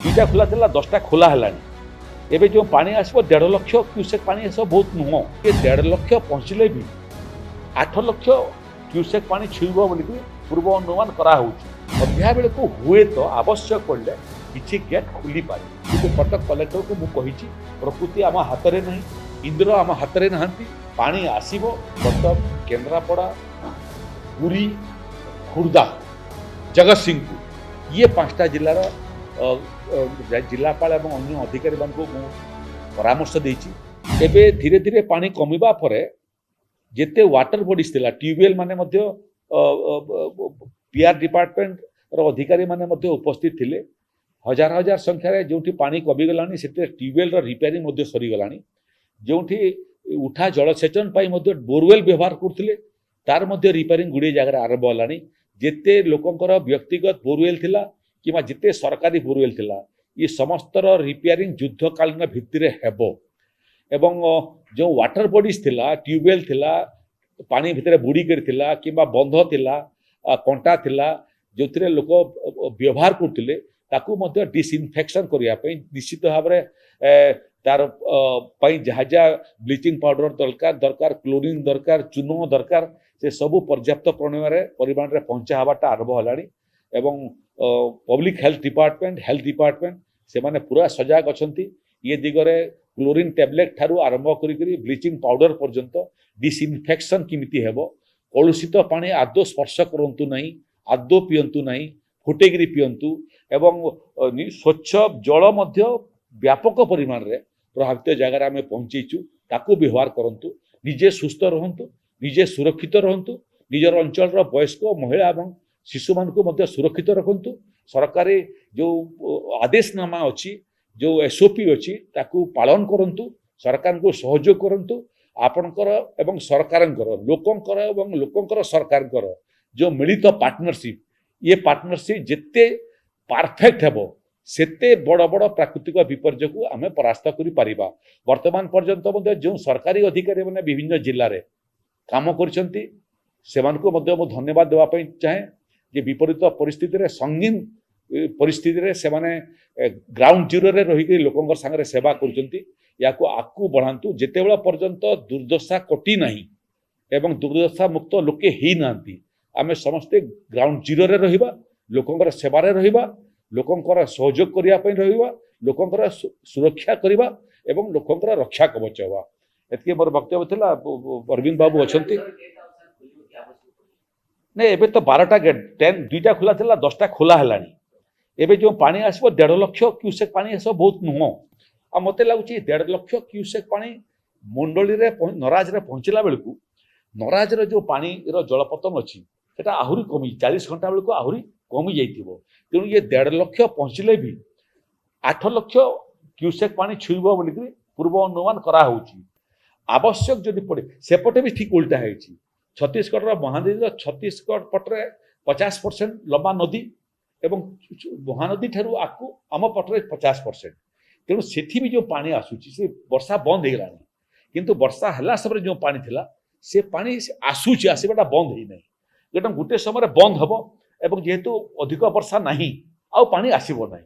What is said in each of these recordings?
दुईटा खोला था 10टा खोला है एवं जो पानी आसो 1.5 लाख क्यूसेक पानी आस बहुत नुह ये 1.5 लाख पहुँचले भी 8 लाख क्यूसेक पानी छुईब बोल पूर्व अनुमान कराऊँ सन्ध्या बेल को हुए तो आवश्यक पड़े किसी गेट खोली पारे कि कटक कलेक्टर को मुझे प्रकृति आम हाथ में ना इंद्र आम हाथ में ना पानी आसो कटक केन्द्रापड़ा पुरी खुर्दा जगतसिंहपुर ये 5टा जिलार जिलापाल और अन्य अधिकारी को परामर्श देछि एबे धीरे धीरे पानी कमिबा परे जेते वाटर बॉडीज थिला ट्यूबवेल माने मध्य पीआर डिपार्टमेंट रो अधिकारी माने मध्य उपस्थित थिले हजार हजार संख्या रे जोठी पानी कमी गलानी सेते ट्यूबवेल रो रिपेयरिंग मध्य सरी गलानी जोठी उठा जलसेचन पाई मध्य बोरवेल व्यवहार करथिले तार मध्य रिपेयरिंग गुडी जगह आरंभ हलानी जेते लोकंकर व्यक्तिगत बोरवेल थिला किमा जिते सरकारी बोरवेल थिला ये समस्तर रिपेयरिंग युद्धकालीन भित्ति रे हेबो एवं जो वाटर बॉडीज थिला ट्यूबवेल थिला पानी भितर बुड़ी करथिला किमा बंध थिला कंटा थिला जोथिरे लोक व्यवहार करथिले ताकू मध्य डिसइनफेक्शन करिया पई निश्चित भाव रे तार पई जहा ब्लीचिंग पाउडर दरकार क्लोरीन दरकार चूनो दरकार से सबु पर्याप्त परिमाण रे पहुंचा हवाटा आरंभ हलानी एवं पब्लिक हेल्थ डिपार्टमेंट से माने पूरा सजग अछंती ये दिगरे क्लोरीन टैबलेट ठारू आरंभ करी ब्लीचिंग पाउडर पर्यंत डिसइनफेक्शन किमिति हेबो कलुषित पानी आदो स्पर्श करंतु नहीं आदो पियंतु नहीं फुटेगिरी पियंतु एवं स्वच्छ जल मध्य व्यापक परिमाण रे प्रभावित जगह आम पहुंचीचु ताकू व्यवहार करंतु निजे सुस्थ रहंतु निजे सुरक्षित रहंतु निजर अंचल वयस्क महिला एवं शिशु मान को मध्य सुरक्षित रखंतु सरकारी जो आदेशनामा अच्छी जो एसओपी अच्छी ताकू पालन करंतु सरकार को सहयोग करंतु आपणकर एवं सरकारंकर लोकंकर एवं लोकंकर सरकारंकर जो मिलित पार्टनरशिप ये पार्टनरशिप जिते परफेक्ट हेबो सेते बड़ बड़ प्राकृतिक विपर्य को आम परास्त करि परिबा वर्तमान पर्यंत मध्य जो सरकारी अधिकारी माने विभिन्न जिल्ला रे काम करछंती सेमानकु मध्य मु धन्यवाद देवा पई चाहे जे विपरीत परिस्थिति रे संगीन परिस्थिति रे से माने ग्राउंड जीरो रे रही लोकंकर संगे सेवा करछंती याकू आकू बढ़ांतु जेतेबेला पर्यंत दुर्दशा कटी नाही एवं दुर्दशा मुक्त लोके ही नांती आमे समस्ते ग्राउंड जीरो रे रहिबा लोकंकर सेवा रे रहिबा लोकंकर सहयोग करिया पई रहिबा लोकंकर सुरक्षा करिबा एवं लोकंकर रक्षा कवच होबा एतके मोर वक्तव्य थिला अरविंद बाबू अछंती नहीं एबे तो 12टा गेट 10 दुईटा खोला था 10टा खोला है एबे जो पानी आसो 1.5 लाख क्यूसेक पानी आस बहुत नुह आ मत लगुच 1.5 लाख क्यूसेक पानी मंडली रे नराज रे पहुँचला बेलू नराज रे जो पानी जलपतन अच्छी सेटा आहरी कमी 40 घंटा बेलू आहरी कमी जाइथिबो तेणु ये 1.5 लाख पहुँचले भी 8 लाख क्यूसेक पानी छुईब बोल पूर्व अनुमान कराऊँगी आवश्यक जदि पड़े सेपटे भी ठीक उल्टा है छत्तीसगढ़ महानदी छत्तीसगढ़ पटरे 50% लंबा नदी एवं महानदी ठारू आकू आम पटरे 50% तेणु सेठी भी जो पानी आसूची से वर्षा बंद हो गलानी किंतु वर्षा हला समय जो पानी थिला से पानी आसूची आसवाटा बंद ही नहीं एकदम गोटे समय बंद हम एवं जेहेतु अधिक वर्षा नहीं आउ पानी आसब ना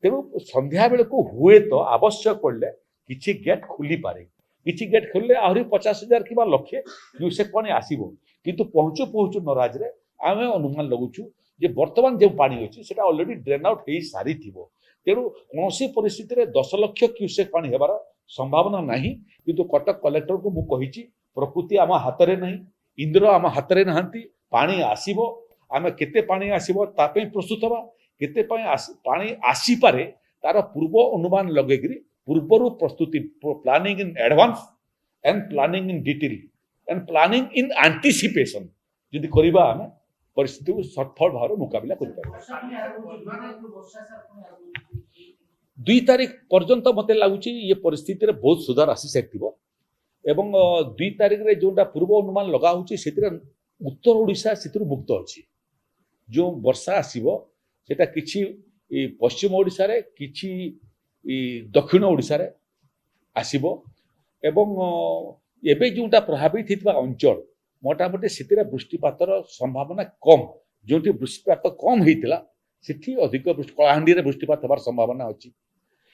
तेणु संध्या बेल को हुए तो आवश्यक पड़े किसी गेट खोली पारे किसी गेट खोलले आहरी 50,000 कि लक्षे क्यूसेक पानी आसो किंतु पहुँचू पहुँचू नराज रे आम अनुमान लगुचु जे वर्तमान जो पानी अच्छी से ऑलरेडी ड्रेन आउट हो सारी तेणु कौन परिस्थिति रे 10 लाख क्यूसेक पानी हेबार संभावना नहीं किंतु कटक कलेक्टर को मुझे प्रकृति आम हाथ में ना इंद्र आम हाथ में ना पानी आसो आम केते पानी आसो तापे प्रस्तुत हवा केते पानी आसीपारे तार पूर्व अनुमान लगेकरी पूर्वर प्रस्तुति planning in advance and planning in detail and planning in anticipation यदि करबा हम परिस्थिति को सफल भाव मुकाबला कर 2 तारीख पर्यंत मते लगुच ये परिस्थिति रे बहुत सुधार आसी सकथिबो एवं 2 तारीख रे जोटा पूर्व अनुमान लगा होची सेतिर उत्तर ओडिशा सेतिर मुक्त अछि जो वर्षा आसीबो सेटा किछि पश्चिम ओडिशा रे किछि दक्षिण ओडिशा रे आसीबो एवं एबे जोटा प्रभावित होता अंचल मोटामोटी से वृष्टिपातर संभावना कम जो वृष्टिपात कम होता ସେଠି ଅଧିକ କଳାହାଣ୍ଡିରେ ବୃଷ୍ଟିପାତ ହେବାର ସମ୍ଭାବନା ଅଛି।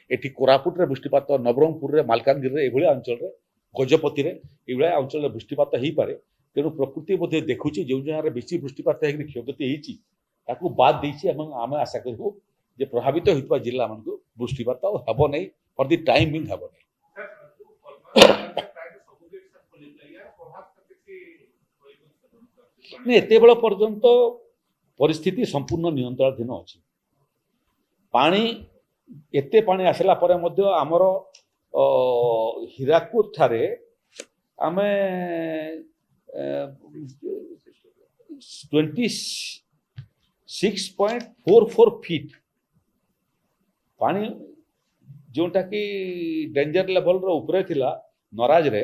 ଏଠି କୋରାପୁଟରେ ବୃଷ୍ଟିପାତ, ନବରଙ୍ଗପୁରରେ, ମାଲକାନଗିରିରେ, ଏଭଳିଆ ଅଞ୍ଚଳରେ, ଗଜପତିରେ ଏଭଳିଆ ଅଞ୍ଚଳରେ ବୃଷ୍ଟିପାତ ହେଇପାରେ। ତେଣୁ ପ୍ରକୃତି ମଧ୍ୟ ଦେଖୁଛି ଯେଉଁ ଜାଗାରେ ବେଶୀ ବୃଷ୍ଟିପାତ ହେଇକି କ୍ଷୟକ୍ଷତି ହେଇଛି ତାକୁ ବାଦ ଦେଇଛି ଏବଂ ଆମେ ଆଶା କରିବୁ ଯେ ପ୍ରଭାବିତ ହୋଇଥିବା ଜିଲ୍ଲାମାନଙ୍କୁ ବୃଷ୍ଟିପାତ ଆଉ ହେବ ନାହିଁ, ଫର୍ ଦି ଟାଇମ୍ ବିଂ ହେବ ନାହିଁ। ଏତେବେଳ ପର୍ଯ୍ୟନ୍ତ ପରିସ୍ଥିତି ସମ୍ପୂର୍ଣ୍ଣ ନିୟନ୍ତ୍ରଣାଧୀନ ଅଛି। ପାଣି ଏତେ ପାଣି ଆସିଲା ପରେ ମଧ୍ୟ ଆମର ହୀରାକୁଦ ଠାରେ ଆମେ 26.44 ଫିଟ୍ ପାଣି जोटा कि डेंजर लेवल रो उपरे थिला नराज रे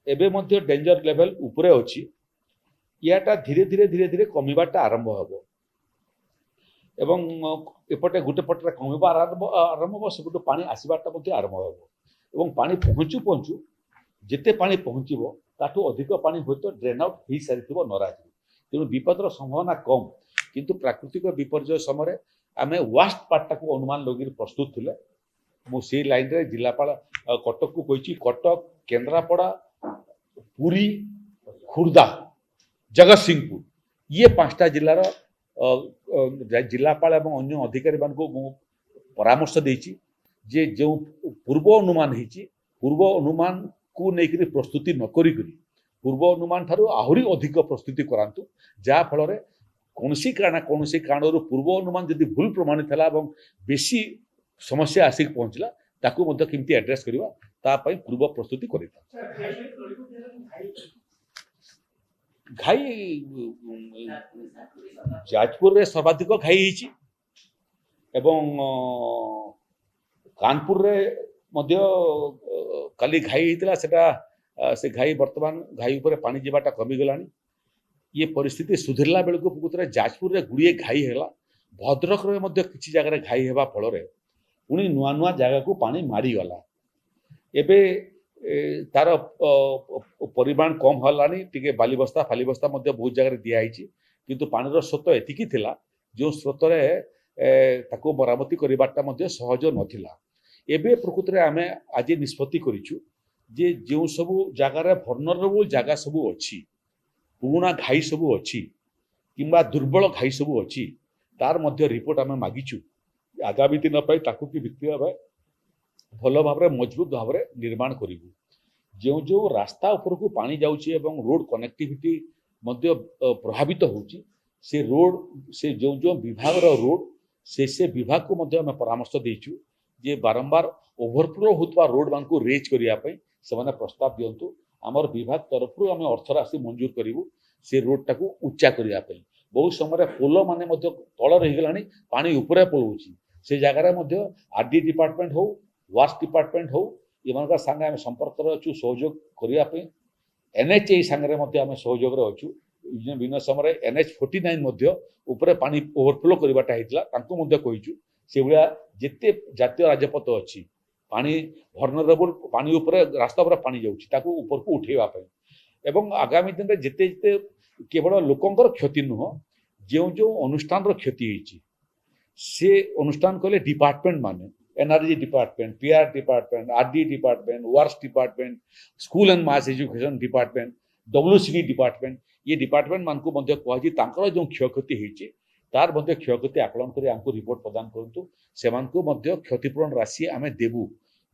एबे मध्य डेंजर लेवल उपरे अछि। याटा धीरे धीरे धीरे धीरे कमिबाटा आरंभ हबो एवं एपटे गुटे पटरे कमिबा आरंभ हबो, सेपटु पानी आसीबाटा मध्य आरंभ हबो एवं पानी पहुंचु पहुंचु जेते पानी पहुंचिबो ताठू अधिक पानी होतो ड्रेन आउट ही सारिथिबो नराज। तेणु विपदर संभावना कम, किंतु प्राकृतिक विपर्यय समय आमे वास्ट पार्टा को अनुमान लगी प्रस्तुत थिले। मुझे लाइन रे जिलापाल कटक को कही, कटक, केन्द्रापड़ा, पुरी, खुर्दा, जगत सिंहपुर ये 5टा जिलार जिलापाल एवं अन्य अधिकारी मान को परामर्श देछि जे जो पूर्व अनुमान होती पूर्व अनुमान को लेकर प्रस्तुति न करी पूर्व अनुमान ठारू आहुरी अधिक प्रस्तुति करांतु, जहा फल कौन कारणरू पूर्व अनुमान यदि भूल प्रमाणित है और बेसी समस्या आसिक पहुंचला ताकू मध्य केमती एड्रेस करबा ता पई पूर्व प्रस्तुति करिता। घाई जाजपुर रे सर्वाधिक घाई हिची एवं कानपुर रे मध्य काली घाई हितला, सेटा से घाई वर्तमान घाई ऊपर पानी जीवाटा कमी गलानी। ये परिस्थिति सुधरला बेलको प्रकृत जाजपुर रे गुड़िए घाई हैला, भद्रक रे मध्य किछि जगह रे घाई हेबा फल रे पुणी नुआ नुआ जगह को पानी मारीगला। एबे तार परिमाण कम हलानी, टिके बालीबस्ता फालीबस्ता मध्य बहुत जगह दिखाई, किंतु पानी स्रोत एतिकी थिला जो स्रोत ताको मरामती करबाटा मध्य सहज नथिला। एबे प्रकृत रे आमे आज निष्पत्ति करिछु जे जो सब जगार भर्नरेबल जगह सब अच्छी, पुराना घाई सब अच्छी किंबा दुर्बल घाई सब अच्छी, तार मध्य रिपोर्ट आमे मागिछु। आगामी दिन पर ताकू की भित्ति भाव भल भाव मजबूत भाव निर्माण करूँ। जो जो रास्ता उपर को पानी जाऊँगी एवं रोड कनेक्टिविटी मध्य प्रभावित होची, से रोड से जो जो विभाग रोड से विभाग को मध्य आम परामर्श देचु जे बारंबार ओवरफ्लो होता रोड मान को रेज करने से प्रस्ताव दिंतु। आमर विभाग तरफ आम अर्थ राशि मंजूर करूँ से रोड टाक उच्चा करने। बहुत समय पोल माने मध्य तल रहीगला, पानी उपरे पलाऊँगी, से जगार आरडी डिपार्टमेंट हो वार्स डिपार्टमेंट हो एम सांगे आम संपर्क अच्छु सहयोग करने। एनएचए सांगे आम सहयोग अच्छु। विभिन्न समय NH49 उपरे पानी ओवरफ्लो करवाटा होता से भाया जिते जातीय राजपथ अच्छी पानी भर्नरेबल पानी उपरे रास्ता उपर पानी जाऊँगी ऊपर को उठेवाई एवं आगामी दिन में जिते जिते केवल लोकंर क्षति नुह जो जो अनुष्ठान क्षति होती से अनुष्ठान कहले डिपार्टमेंट माने NRG department, PR department, RD department, wars department, school and mass education department, WCD department, ये डिपार्टमेंट मान को कहुई जो क्षयक्षति होती तार क्षयक्षति आकलन कर आमको रिपोर्ट प्रदान करूँ से क्षतिपूरण राशि आम देवु।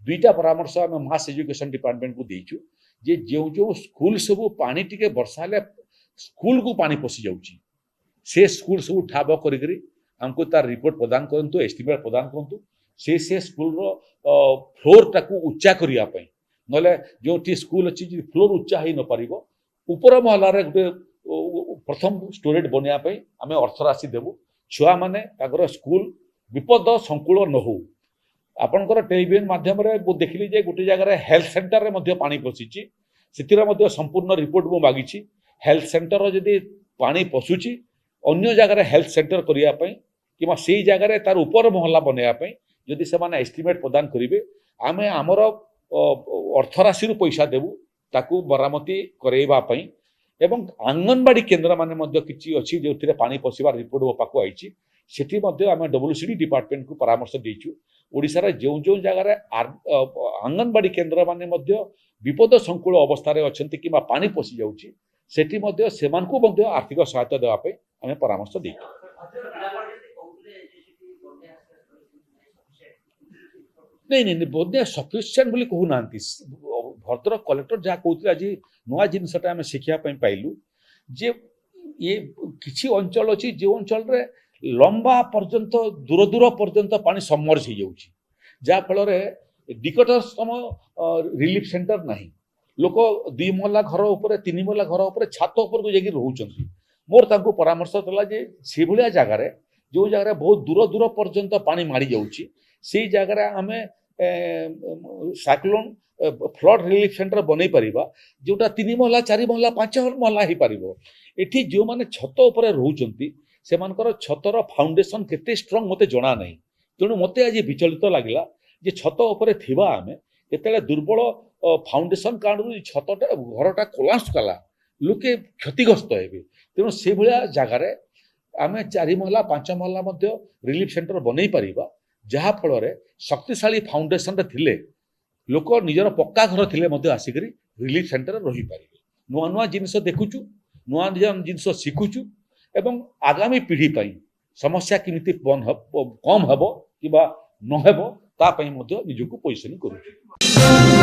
दुईटा परामर्श आम मास एजुकेशन डिपार्टमेंट को देचु जे जो जो स्कूल सब पानी टिके वर्षा हेले स्कूल को पानी पशि जाऊँगी से स्कूल सब ठाब करी आमको तार रिपोर्ट प्रदान करूँ, एस्टिमेट प्रदान करूँ से स्कूल फ्लोर टाकू उच्चा करने ना जो स्कूल अच्छी फ्लोर उच्चा हो न पार ऊपर महलार गोटे प्रथम स्टोरेज बनवाई आम अर्थ राशि देवु। छुआ मैंने स्कूल विपद संकुल न हो। आपणकर टेलीविजन माध्यम देखिली जे गोटे जगह हेल्थ सेंटर में पानी पशिची से संपूर्ण रिपोर्ट मु मागी। हेल्थ सेंटर जदि पानी पशुची अन्य जगह हेल्थ सेंटर करने कि से जगह तार ऊपर महला बनवाई जदि से एस्टिमेट प्रदान करेंगे आम आमर अर्थराशि पैसा देवु ताकू मरामती करवाई। एवं आंगनवाड़ी केन्द्र मान किसी अच्छी जो पानी पशिबार रिपोर्ट मो पाक आई ସେଠି ମଧ୍ୟ ଆମେ WCD ଡିପାର୍ଟମେଣ୍ଟକୁ ପରାମର୍ଶ ଦେଇଛୁ ଓଡ଼ିଶାରେ ଯେଉଁ ଯେଉଁ ଜାଗାରେ ଅଙ୍ଗନବାଡ଼ି କେନ୍ଦ୍ରମାନେ ମଧ୍ୟ ବିପଦ ସଂକୁଳ ଅବସ୍ଥାରେ ଅଛନ୍ତି କିମ୍ବା ପାଣି ପଶି ଯାଉଛି ସେଠି ମଧ୍ୟ ସେମାନଙ୍କୁ ମଧ୍ୟ ଆର୍ଥିକ ସହାୟତା ଦେବା ପାଇଁ ଆମେ ପରାମର୍ଶ ଦେଇଛୁ। नहीं बोधे सफिसीयंट बोली कहूना भद्रक कलेक्टर जहाँ कहते आज नुआ जिनसटा आम शिखापी पाइलु जे ये किसी अंचल अच्छी जो अंचल लंबा पर्यंत दूर दूर पर्यंत पानी सबमर्ज हो जाफल निकटतम रिलीफ सेंटर नहीं लोक 2 महला घर उपर 3 महला घर उपर छात उपर को जाकि रोचंती मोर तांको परामर्श देला जे से भलिया जगार जो जगह बहुत दूर दूर पर्यंत पानी माड़ी जाउची से जगह आम साइक्लोन फ्लड रिलीफ सेंटर बनई पारिबा जोटा 3 महला 4 महला 5 महला हो पार एठी जो माने छत उपर रोचंती सेमानकर छतर फाउंडेशन केते स्ट्रांग मते जना नहीं तेणु मते आज विचलित लगला जे छत उपर थिबा आमे केतेले दुर्बल फाउंडेशन कारण छतटा घरटा कोलाप्स कला लोके क्षतिग्रस्त हेबे तेणु से भलिया जगार आमे 4 महला 5 महला मध्य रिलीफ सेंटर बनई पारिबा जहा फल शक्तिशाली फाउंडेशन थिले लोक निजर पक्का घर थिले मध्य आसिक रिलीफ सेंटर रही पारे नुआ नुआ जिनस देखुचु नुआ जिनस शिखुचु एवं आगामी पीढ़ी पाई समस्या केमिति कम हेबो कि न हेबो ता पई मध्य निजको पोजिशनिंग करूछु।